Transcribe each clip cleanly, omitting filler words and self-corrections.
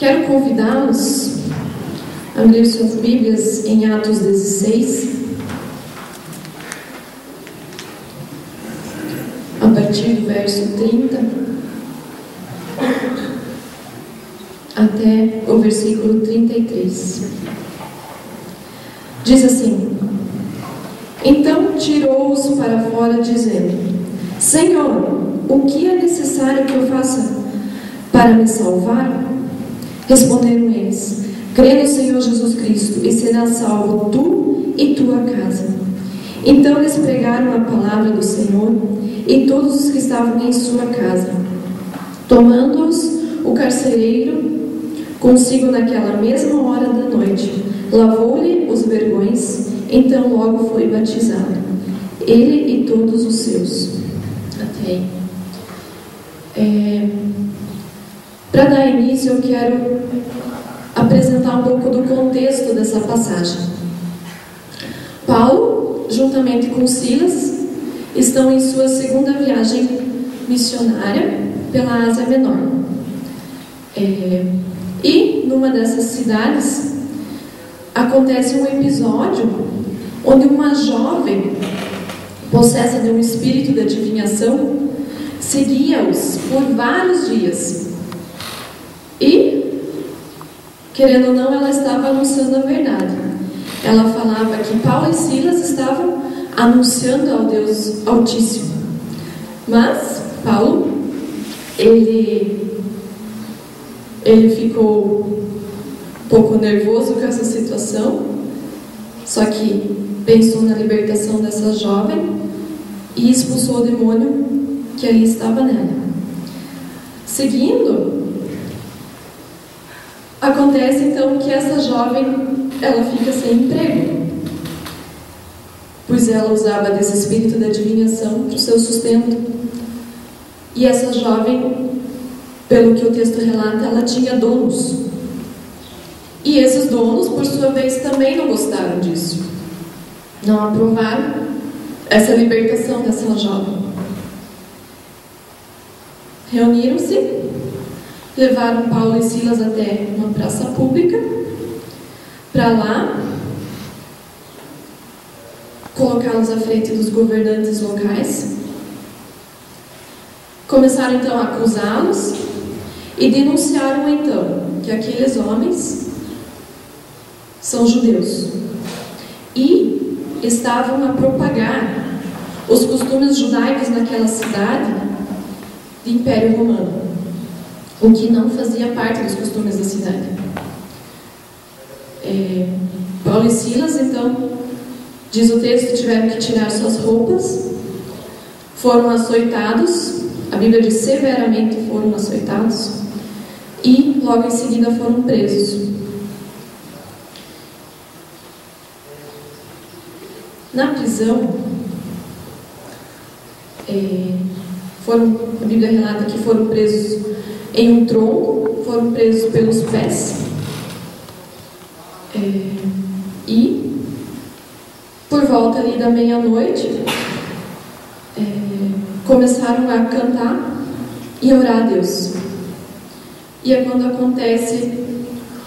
Quero convidá-los a abrir suas Bíblias em Atos 16, a partir do verso 30 até o versículo 33. Diz assim: Então tirou-os para fora, dizendo: Senhor, o que é necessário que eu faça para me salvar? Responderam eles: Crê no Senhor Jesus Cristo, e serás salvo tu e tua casa. Então lhes pregaram a palavra do Senhor e todos os que estavam em sua casa. Tomando-os o carcereiro consigo naquela mesma hora da noite, lavou-lhe os vergões, então logo foi batizado, ele e todos os seus. Até aí. Para dar início, eu quero apresentar um pouco do contexto dessa passagem. Paulo, juntamente com Silas, estão em sua segunda viagem missionária pela Ásia Menor. E numa dessas cidades acontece um episódio onde uma jovem, possessa de um espírito de adivinhação, seguia-os por vários dias. E, querendo ou não, ela estava anunciando a verdade. Ela falava que Paulo e Silas estavam anunciando ao Deus Altíssimo. Mas Paulo, ele ficou um pouco nervoso com essa situação, só que pensou na libertação dessa jovem e expulsou o demônio que ali estava nela. Seguindo, acontece então que essa jovem, ela fica sem emprego, pois ela usava desse espírito da adivinhação para o seu sustento. E essa jovem, pelo que o texto relata, ela tinha donos. E esses donos, por sua vez, também não gostaram disso. Não aprovaram essa libertação dessa jovem. Reuniram-se, levaram Paulo e Silas até uma praça pública, para lá colocá-los à frente dos governantes locais. Começaram então a acusá-los e denunciaram então que aqueles homens são judeus e estavam a propagar os costumes judaicos naquela cidade de Império Romano, o que não fazia parte dos costumes da cidade. Paulo e Silas, então, diz o texto, tiveram que tirar suas roupas, foram açoitados, a Bíblia diz severamente foram açoitados, e logo em seguida foram presos. Na prisão, a Bíblia relata que foram presos em um tronco, foram presos pelos pés, e por volta ali da meia-noite começaram a cantar e orar a Deus. E é quando acontece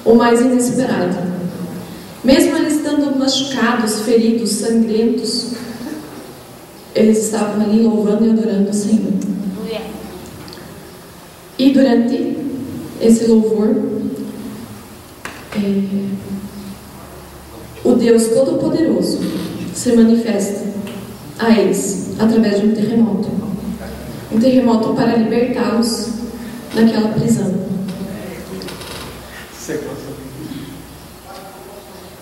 o mais inesperado. Mesmo eles estando machucados, feridos, sangrentos, eles estavam ali louvando e adorando o Senhor. E durante esse louvor, o Deus Todo-Poderoso se manifesta a eles através de um terremoto. Um terremoto para libertá-los daquela prisão.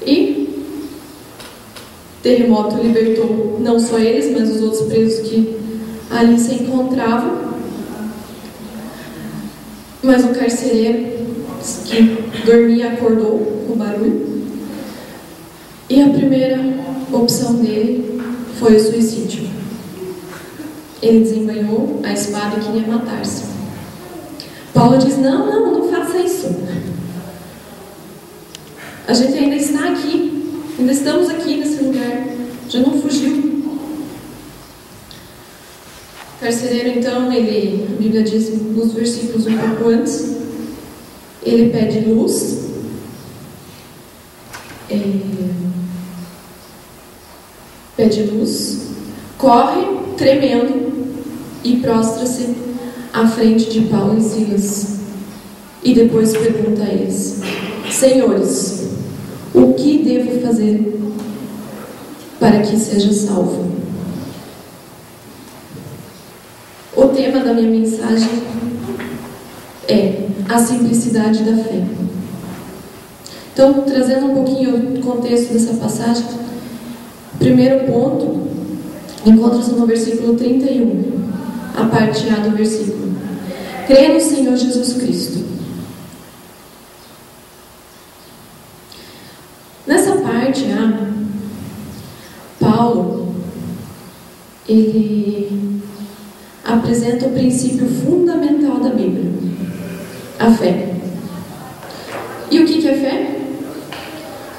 E o terremoto libertou não só eles, mas os outros presos que ali se encontravam. Mas o carcereiro que dormia acordou com o barulho. E a primeira opção dele foi o suicídio. Ele desembanhou a espada e queria matar-se. Paulo diz: não faça isso. A gente ainda está aqui, ainda estamos aqui nesse lugar, já não fugiu. O carcereiro, então, a Bíblia diz nos versículos um pouco antes, ele pede luz, corre tremendo e prostra-se à frente de Paulo e Silas. E depois pergunta a eles: Senhores, o que devo fazer para que seja salvo? O tema da minha mensagem é a simplicidade da fé. Então, trazendo um pouquinho o contexto dessa passagem, o primeiro ponto encontra-se no versículo 31, a parte A do versículo. Crê no Senhor Jesus Cristo. Nessa parte A, Paulo, ele apresenta o princípio fundamental da Bíblia, a fé. E o que é fé?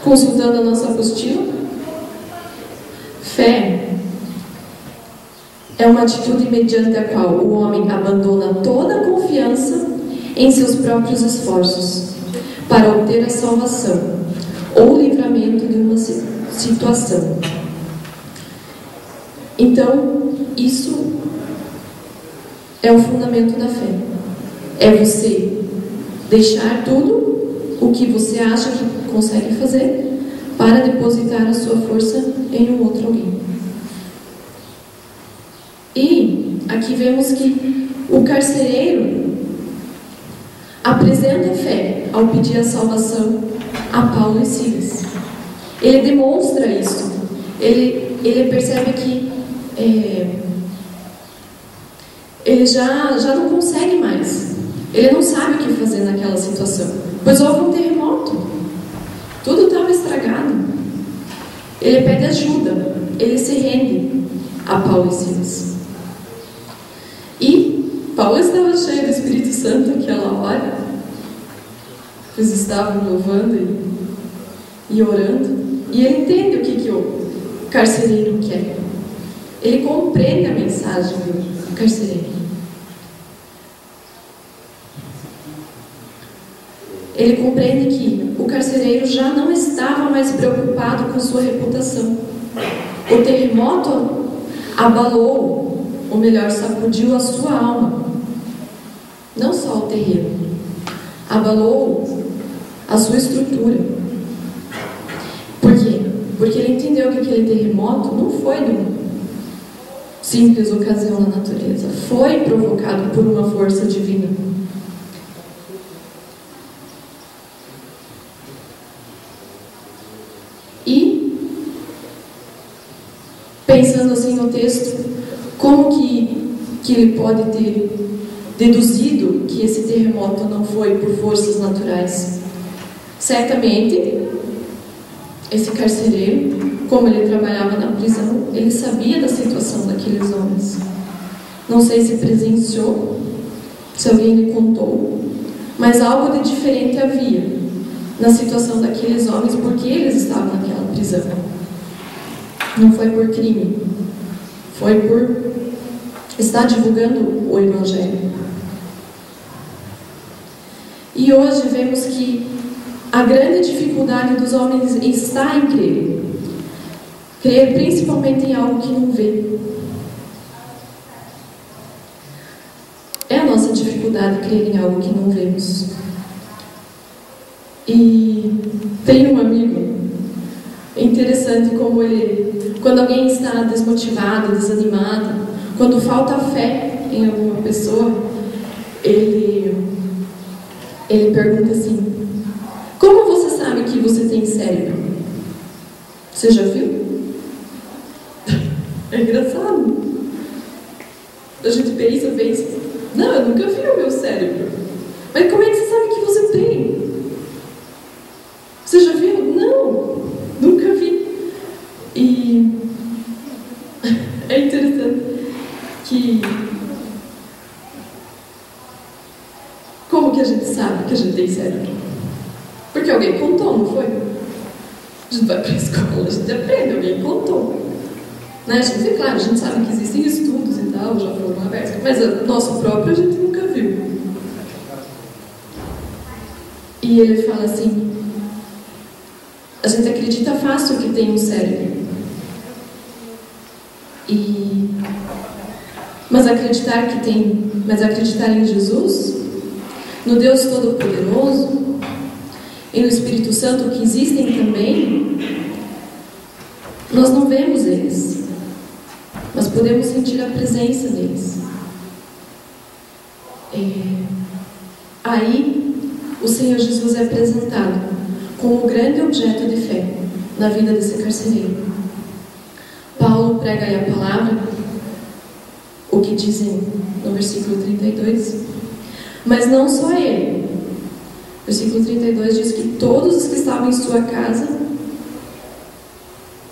Consultando a nossa apostila, fé é uma atitude mediante a qual o homem abandona toda a confiança em seus próprios esforços para obter a salvação ou o livramento de uma situação. Então, isso é o fundamento da fé. É você deixar tudo o que você acha que consegue fazer para depositar a sua força em um outro alguém. E aqui vemos que o carcereiro apresenta fé ao pedir a salvação a Paulo e Silas. Ele demonstra isso. Ele percebe que ele já não consegue mais. Ele não sabe o que fazer naquela situação, pois houve um terremoto, tudo estava estragado. Ele pede ajuda, ele se rende a Paulo e Silas. E Paulo estava cheio do Espírito Santo naquela hora. Eles estavam louvando e orando, e ele entende o que o carcereiro quer. Ele compreende a mensagem do carcereiro. Ele compreende que o carcereiro já não estava mais preocupado com sua reputação. O terremoto abalou, ou melhor, sacudiu a sua alma. Não só o terreno, abalou a sua estrutura. Por quê? Porque ele entendeu que aquele terremoto não foi de uma simples ocasião na natureza, foi provocado por uma força divina. E, pensando assim no texto, como que ele pode ter deduzido que esse terremoto não foi por forças naturais? Certamente, esse carcereiro, como ele trabalhava na prisão, ele sabia da situação daqueles homens. Não sei se presenciou, se alguém lhe contou, mas algo de diferente havia na situação daqueles homens, porque eles estavam naquela prisão. Não foi por crime, foi por estar divulgando o Evangelho. E hoje vemos que a grande dificuldade dos homens está em crer. Crer principalmente em algo que não vê. É a nossa dificuldade crer em algo que não vemos. E tem um amigo, é interessante como ele, quando alguém está desmotivado, desanimado, quando falta fé em alguma pessoa, ele pergunta assim: como você sabe que você tem cérebro? Você já viu? É engraçado. A gente pensa, não, eu nunca vi o meu cérebro. Mas como é que você sabe que você tem? Você já viu? Não, nunca vi. E é interessante que como que a gente sabe que a gente tem cérebro? Porque alguém contou, não foi? A gente vai para a escola, a gente aprende, alguém contou. Né? Claro, a gente sabe que existem estudos e tal, já foram abertos, mas o nosso próprio a gente nunca viu. E ele fala assim: a gente acredita fácil que tem um cérebro, mas acreditar em Jesus, no Deus Todo-Poderoso e no Espírito Santo, que existem também, nós não vemos eles, mas podemos sentir a presença deles. Aí o Senhor Jesus é apresentado como o grande objeto de fé na vida desse carcereiro. Paulo prega aí a palavra, o que dizem no versículo 32, mas não só ele. Versículo 32 diz que todos os que estavam em sua casa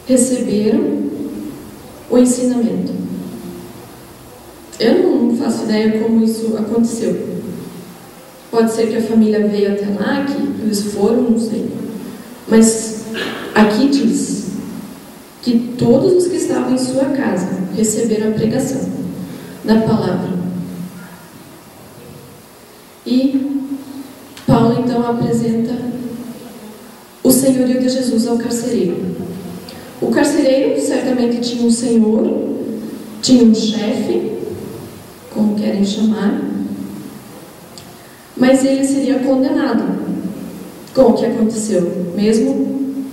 receberam o ensinamento. Eu não faço ideia como isso aconteceu. Pode ser que a família veio até lá, que eles foram, não sei. Mas aqui diz que todos os que estavam em sua casa receberam a pregação da palavra. E Paulo então apresenta o senhorio de Jesus ao carcereiro. O carcereiro certamente tinha um senhor, tinha um chefe, como querem chamar, mas ele seria condenado com o que aconteceu, mesmo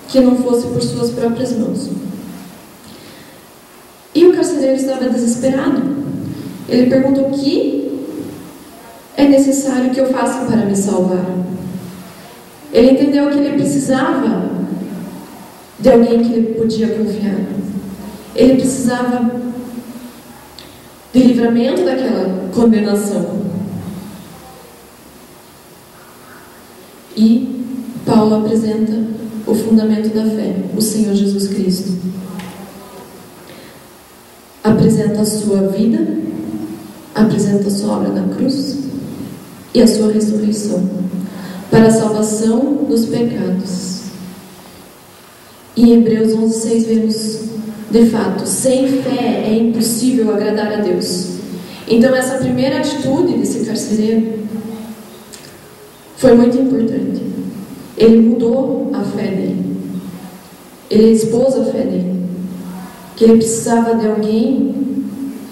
que não fosse por suas próprias mãos. E o carcereiro estava desesperado. Ele perguntou: o que é necessário que eu faça para me salvar? Ele entendeu que ele precisava de alguém que ele podia confiar. Ele precisava de livramento daquela condenação. E Paulo apresenta o fundamento da fé, o Senhor Jesus Cristo. Apresenta a sua vida, apresenta a sua obra na cruz e a sua ressurreição para a salvação dos pecados. Em Hebreus 11:6 vemos, de fato, sem fé é impossível agradar a Deus. Então essa primeira atitude desse carcereiro foi muito importante. Ele mudou a fé dele. Ele expôs a fé dele, que ele precisava de alguém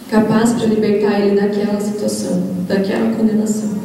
capaz para libertar ele daquela situação, daquela condenação.